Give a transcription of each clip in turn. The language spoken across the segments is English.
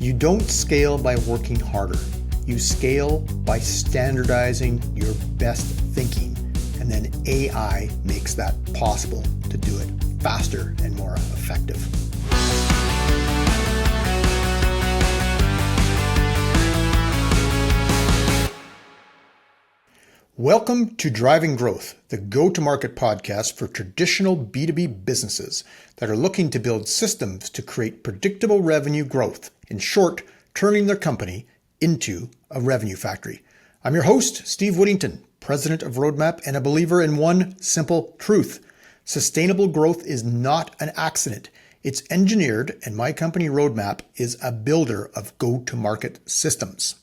You don't scale by working harder. You scale by standardizing your best thinking, and then AI makes that possible to do it faster and more effective. Welcome to Driving Growth, the go-to-market podcast for traditional B2B businesses that are looking to build systems to create predictable revenue growth. In short, turning their company into a revenue factory. I'm your host, Steve Whittington, president of Roadmap, and a believer in one simple truth. Sustainable growth is not an accident. It's engineered, and my company Roadmap is a builder of go-to-market systems.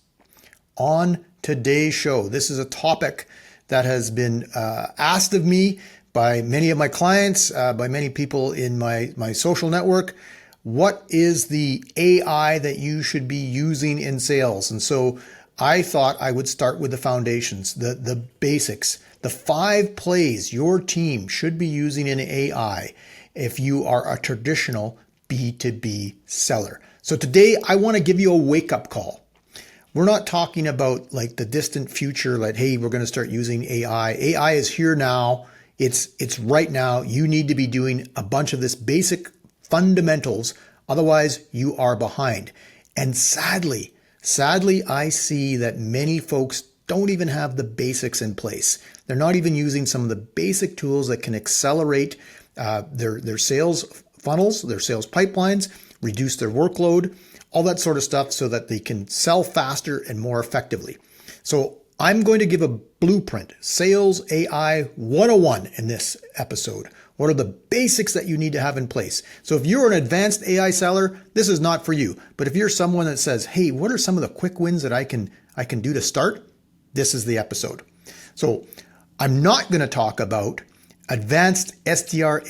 On today's show, this is a topic that has been asked of me by many of my clients, by many people in my social network. What is the AI that you should be using in sales? And so I thought I would start with the foundations, the basics, the 5 plays your team should be using in AI if you are a traditional B2B seller. So today I want to give you a wake-up call. We're not talking about like the distant future, like, hey, we're going to start using AI. AI is here now. It's right now. You need to be doing a bunch of this basic fundamentals. Otherwise, you are behind. And sadly, I see that many folks don't even have the basics in place. They're not even using some of the basic tools that can accelerate their sales funnels, their sales pipelines, reduce their workload, all that sort of stuff so that they can sell faster and more effectively. So I'm going to give a blueprint, Sales AI 101 in this episode. What are the basics that you need to have in place? So if you're an advanced AI seller, this is not for you. But if you're someone that says, hey, what are some of the quick wins that I can do to start? This is the episode. So I'm not going to talk about advanced SDR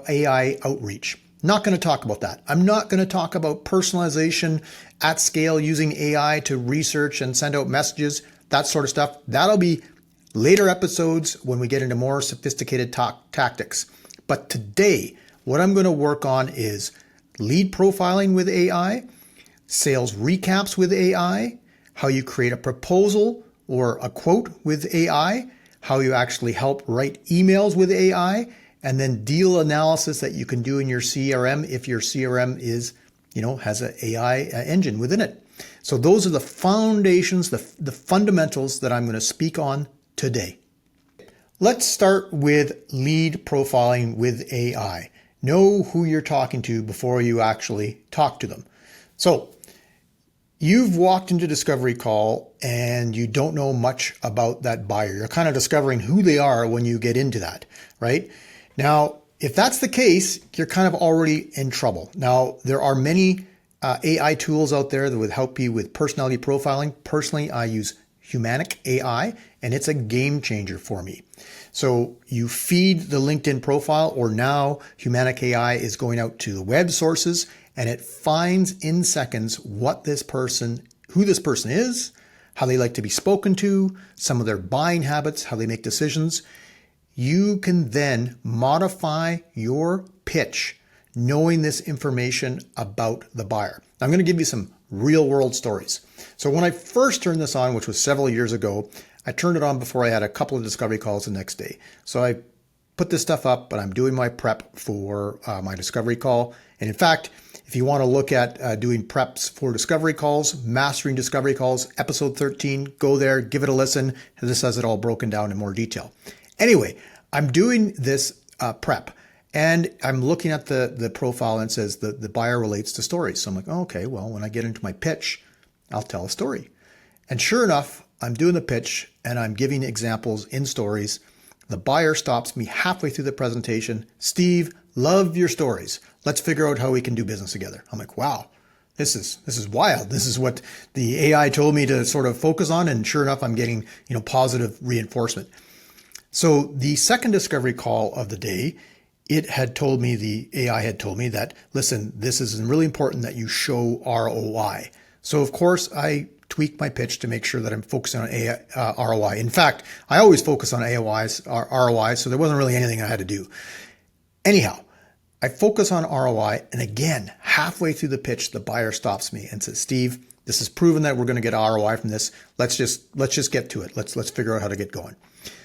AI outreach. Not going to talk about that. I'm not going to talk about personalization at scale using AI to research and send out messages, that sort of stuff. That'll be later episodes when we get into more sophisticated tactics. But today, what I'm going to work on is lead profiling with AI, sales recaps with AI, how you create a proposal or a quote with AI, how you actually help write emails with AI, and then deal analysis that you can do in your CRM if your CRM is, has an AI engine within it. So those are the foundations, the fundamentals that I'm going to speak on today. Let's start with lead profiling with AI. Know who you're talking to before you actually talk to them. So you've walked into discovery call and you don't know much about that buyer. You're kind of discovering who they are when you get into that, right? Now, if that's the case, you're kind of already in trouble. Now, there are many AI tools out there that would help you with personality profiling. Personally, I use Humanic AI, and it's a game changer for me. So you feed the LinkedIn profile, or now Humanic AI is going out to the web sources, and it finds in seconds who this person is, how they like to be spoken to, some of their buying habits, how they make decisions. You can then modify your pitch knowing this information about the buyer. I'm going to give you some real world stories. So when I first turned this on, which was several years ago, I turned it on before I had a couple of discovery calls the next day. So I put this stuff up, but I'm doing my prep for my discovery call. And in fact, if you want to look at doing preps for discovery calls, mastering discovery calls, episode 13, go there, give it a listen. This has it all broken down in more detail. Anyway, I'm doing this prep and I'm looking at the profile and it says the buyer relates to stories. So I'm like, oh, okay, well, when I get into my pitch, I'll tell a story. And sure enough, I'm doing the pitch and I'm giving examples in stories. The buyer stops me halfway through the presentation. Steve, love your stories. Let's figure out how we can do business together. I'm like, wow, this is wild. This is what the AI told me to sort of focus on. And sure enough, I'm getting, positive reinforcement. So the second discovery call of the day, the AI had told me that, listen, this is really important that you show ROI. So of course I tweak my pitch to make sure that I'm focusing on ROI. In fact, I always focus on ROI, so there wasn't really anything I had to do. Anyhow, I focus on ROI, and again, halfway through the pitch, the buyer stops me and says, "Steve, this is proven that we're going to get ROI from this. Let's just get to it. Let's figure out how to get going."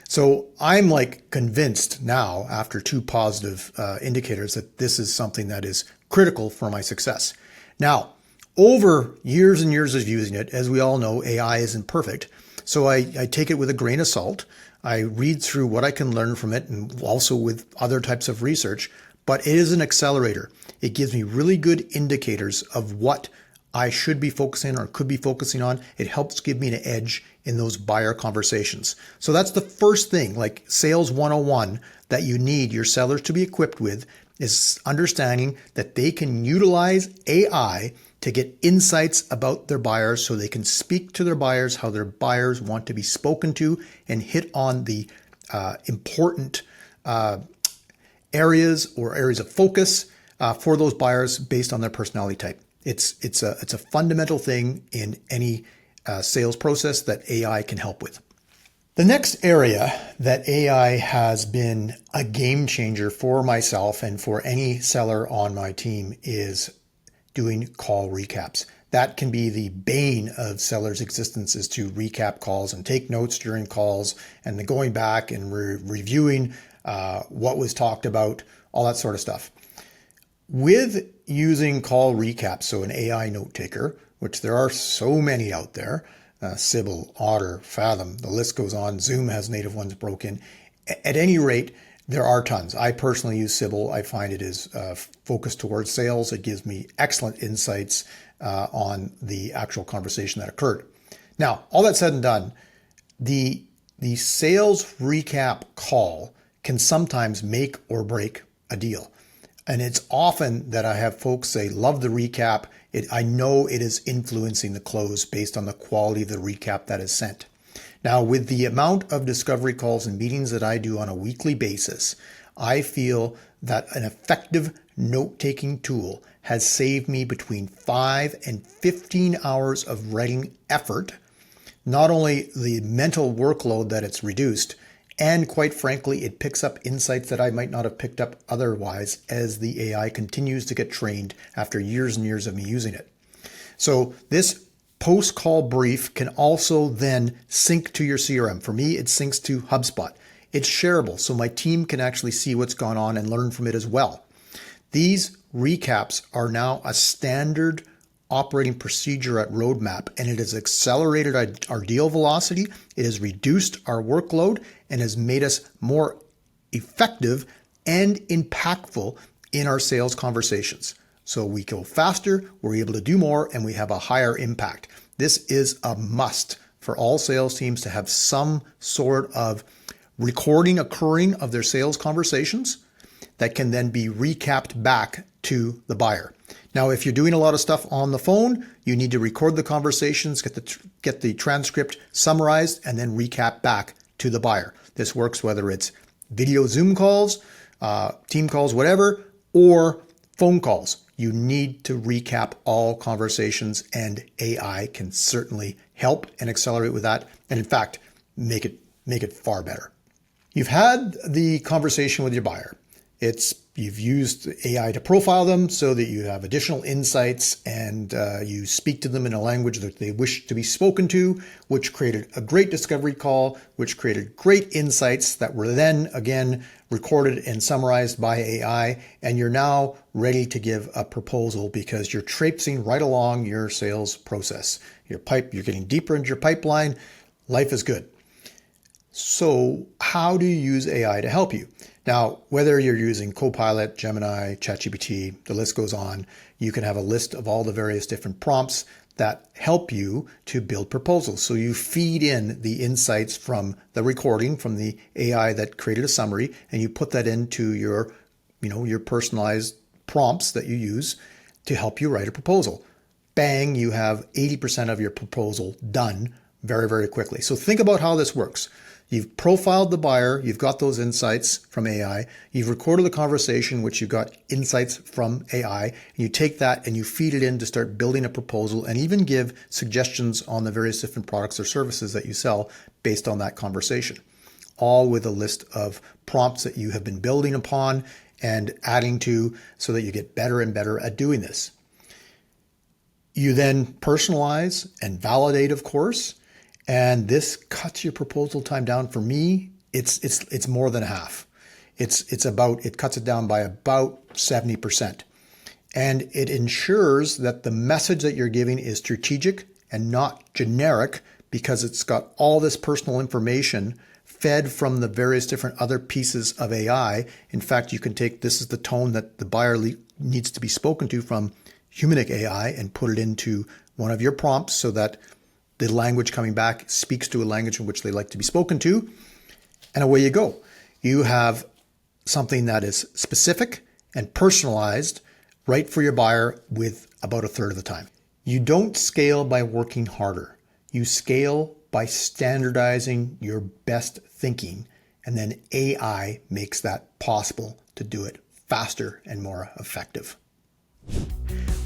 So I'm like convinced now, after two positive indicators, that this is something that is critical for my success. Now, over years and years of using it, as we all know, AI isn't perfect. So I take it with a grain of salt. I read through what I can learn from it, and also with other types of research. But it is an accelerator. It gives me really good indicators of what I should be focusing or could be focusing on. It helps give me an edge in those buyer conversations. So that's the first thing, like sales 101, that you need your sellers to be equipped with, is understanding that they can utilize AI to get insights about their buyers so they can speak to their buyers how their buyers want to be spoken to and hit on the important areas or areas of focus for those buyers based on their personality type. It's a fundamental thing in any sales process that AI can help with. The next area that AI has been a game changer for myself and for any seller on my team is doing call recaps. That can be the bane of sellers' existence, is to recap calls and take notes during calls and then going back and reviewing what was talked about, all that sort of stuff. With using call recaps, so an AI note taker, which there are so many out there, Sybil, Otter, Fathom, the list goes on. Zoom has native ones broken. At any rate, there are tons. I personally use Sybil. I find it is focused towards sales. It gives me excellent insights on the actual conversation that occurred. Now, all that said and done, the sales recap call can sometimes make or break a deal. And it's often that I have folks say, love the recap. I know it is influencing the close based on the quality of the recap that is sent. Now, with the amount of discovery calls and meetings that I do on a weekly basis, I feel that an effective note-taking tool has saved me between 5 and 15 hours of writing effort, not only the mental workload that it's reduced, and quite frankly, it picks up insights that I might not have picked up otherwise as the AI continues to get trained after years and years of me using it. So this post-call brief can also then sync to your CRM. For me, it syncs to HubSpot. It's shareable, so my team can actually see what's gone on and learn from it as well. These recaps are now a standard operating procedure at Roadmap, and it has accelerated our deal velocity. It has reduced our workload and has made us more effective and impactful in our sales conversations. So we go faster, we're able to do more, and we have a higher impact. This is a must for all sales teams to have some sort of recording occurring of their sales conversations that can then be recapped back to the buyer. Now, if you're doing a lot of stuff on the phone, you need to record the conversations, get the transcript summarized, and then recap back to the buyer. This works whether it's video Zoom calls, team calls, whatever, or phone calls. You need to recap all conversations, and AI can certainly help and accelerate with that, and in fact, make it far better. You've had the conversation with your buyer. You've used AI to profile them so that you have additional insights, and you speak to them in a language that they wish to be spoken to, which created a great discovery call, which created great insights that were then again recorded and summarized by AI. And you're now ready to give a proposal because you're traipsing right along your sales process. You're getting deeper into your pipeline. Life is good. So how do you use AI to help you? Now, whether you're using Copilot, Gemini, ChatGPT, the list goes on, you can have a list of all the various different prompts that help you to build proposals. So you feed in the insights from the recording, from the AI that created a summary, and you put that into your personalized prompts that you use to help you write a proposal. Bang, you have 80% of your proposal done very, very quickly. So think about how this works. You've profiled the buyer, you've got those insights from AI, you've recorded the conversation, which you've got insights from AI, and you take that and you feed it in to start building a proposal and even give suggestions on the various different products or services that you sell based on that conversation. All with a list of prompts that you have been building upon and adding to so that you get better and better at doing this. You then personalize and validate, of course, and this cuts your proposal time down. For me, it's more than half. It cuts it down by about 70%. And it ensures that the message that you're giving is strategic and not generic, because it's got all this personal information fed from the various different other pieces of AI. In fact, you can take, this is the tone that the buyer needs to be spoken to from Humanic AI, and put it into one of your prompts so that the language coming back speaks to a language in which they like to be spoken to. And away you go. You have something that is specific and personalized right for your buyer with about a third of the time. You don't scale by working harder. You scale by standardizing your best thinking, and then AI makes that possible to do it faster and more effective.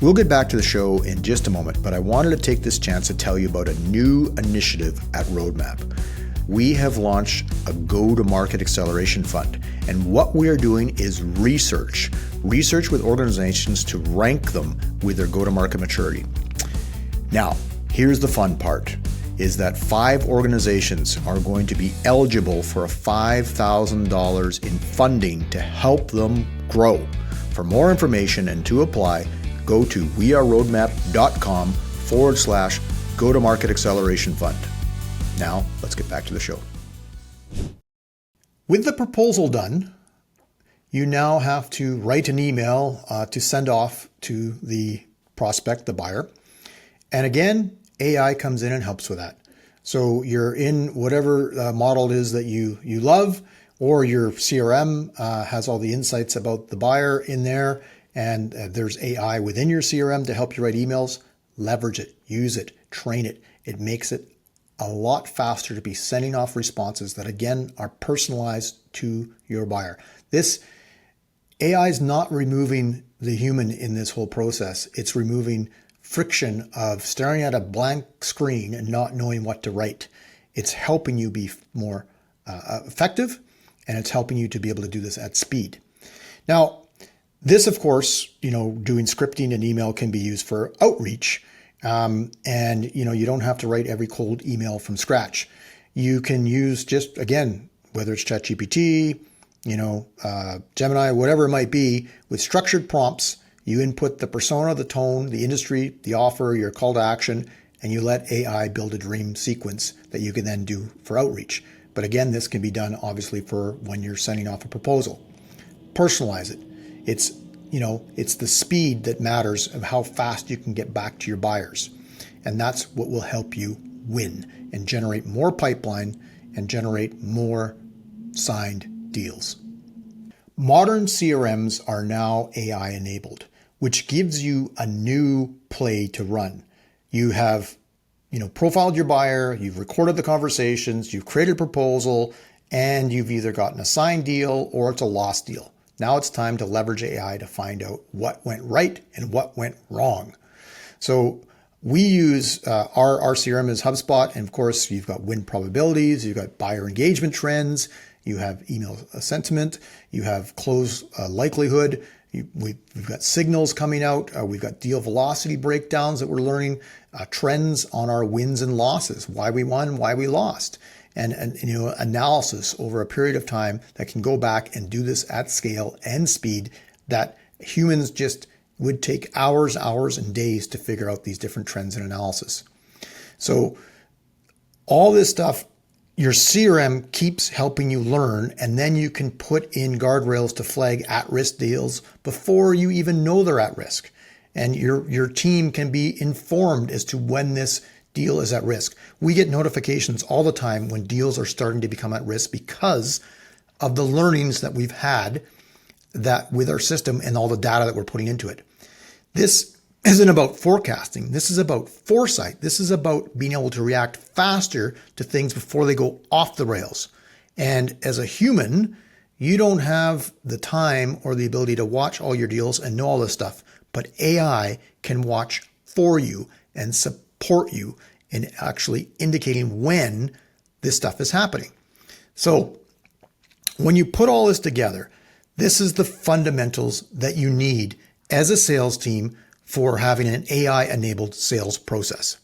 We'll get back to the show in just a moment, but I wanted to take this chance to tell you about a new initiative at Roadmap. We have launched a go-to-market acceleration fund, and what we are doing is research with organizations to rank them with their go-to-market maturity. Now, here's the fun part, is that 5 organizations are going to be eligible for a $5,000 in funding to help them grow. For more information and to apply, go to weareroadmap.com/go-to-market acceleration fund. Now, let's get back to the show. With the proposal done, you now have to write an email to send off to the prospect, the buyer. And again, AI comes in and helps with that. So you're in whatever model it is that you love, or your CRM has all the insights about the buyer in there, and there's AI within your CRM to help you write emails. Leverage it, use it, train it. It makes it a lot faster to be sending off responses that, again, are personalized to your buyer. This AI is not removing the human in this whole process. It's removing friction of staring at a blank screen and not knowing what to write. It's helping you be more effective, and it's helping you to be able to do this at speed. Now, this, of course, doing scripting and email can be used for outreach. And, you don't have to write every cold email from scratch. You can use just, again, whether it's ChatGPT, Gemini, whatever it might be, with structured prompts. You input the persona, the tone, the industry, the offer, your call to action, and you let AI build a dream sequence that you can then do for outreach. But again, this can be done obviously for when you're sending off a proposal. Personalize it. It's the speed that matters of how fast you can get back to your buyers. And that's what will help you win and generate more pipeline and generate more signed deals. Modern CRMs are now AI enabled, which gives you a new play to run. You have profiled your buyer, you've recorded the conversations, you've created a proposal, and you've either gotten a signed deal or it's a lost deal. Now it's time to leverage AI to find out what went right and what went wrong. So we use our CRM is HubSpot, and of course you've got win probabilities, you've got buyer engagement trends, you have email sentiment, you have close likelihood, we've got signals coming out, we've got deal velocity breakdowns that we're learning, trends on our wins and losses, why we won, why we lost, and analysis over a period of time that can go back and do this at scale and speed that humans just would take hours and days to figure out these different trends and analysis. So all this stuff, your CRM keeps helping you learn, and then you can put in guardrails to flag at-risk deals before you even know they're at risk. And your team can be informed as to when this deal is at risk. We get notifications all the time when deals are starting to become at risk because of the learnings that we've had that with our system and all the data that we're putting into it. This isn't about forecasting. This is about foresight. This is about being able to react faster to things before they go off the rails. And as a human, you don't have the time or the ability to watch all your deals and know all this stuff, but AI can watch for you and support you in actually indicating when this stuff is happening. So when you put all this together, This is the fundamentals that you need as a sales team for having an AI-enabled sales process.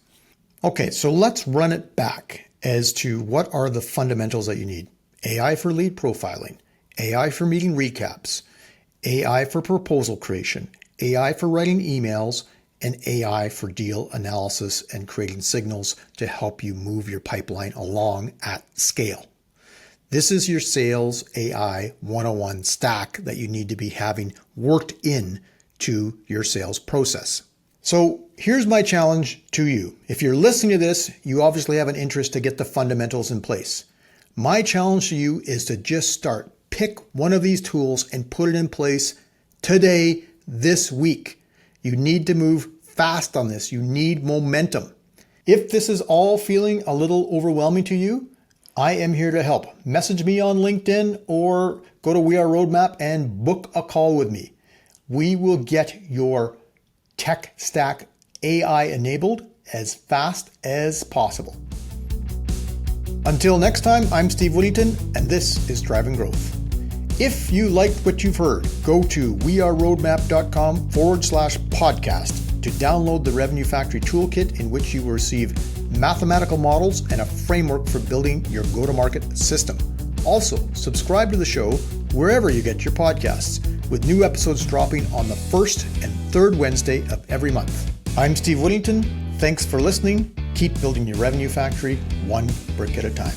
Okay, so let's run it back as to what are the fundamentals that you need. AI for lead profiling, AI for meeting recaps, AI for proposal creation, AI for writing emails, and AI for deal analysis and creating signals to help you move your pipeline along at scale. This is your sales AI 101 stack that you need to be having worked in to your sales process. So here's my challenge to you. If you're listening to this, you obviously have an interest to get the fundamentals in place. My challenge to you is to just start. Pick one of these tools and put it in place today, this week. You need to move fast on this. You need momentum. If this is all feeling a little overwhelming to you, I am here to help. Message me on LinkedIn or go to We Are Roadmap and book a call with me. We will get your tech stack AI enabled as fast as possible. Until next time, I'm Steve Whittington, and this is Driving Growth. If you liked what you've heard, go to weareroadmap.com/podcast to download the Revenue Factory Toolkit, in which you will receive mathematical models and a framework for building your go-to-market system. Also, subscribe to the show wherever you get your podcasts, with new episodes dropping on the first and third Wednesday of every month. I'm Steve Whittington. Thanks for listening. Keep building your Revenue Factory one brick at a time.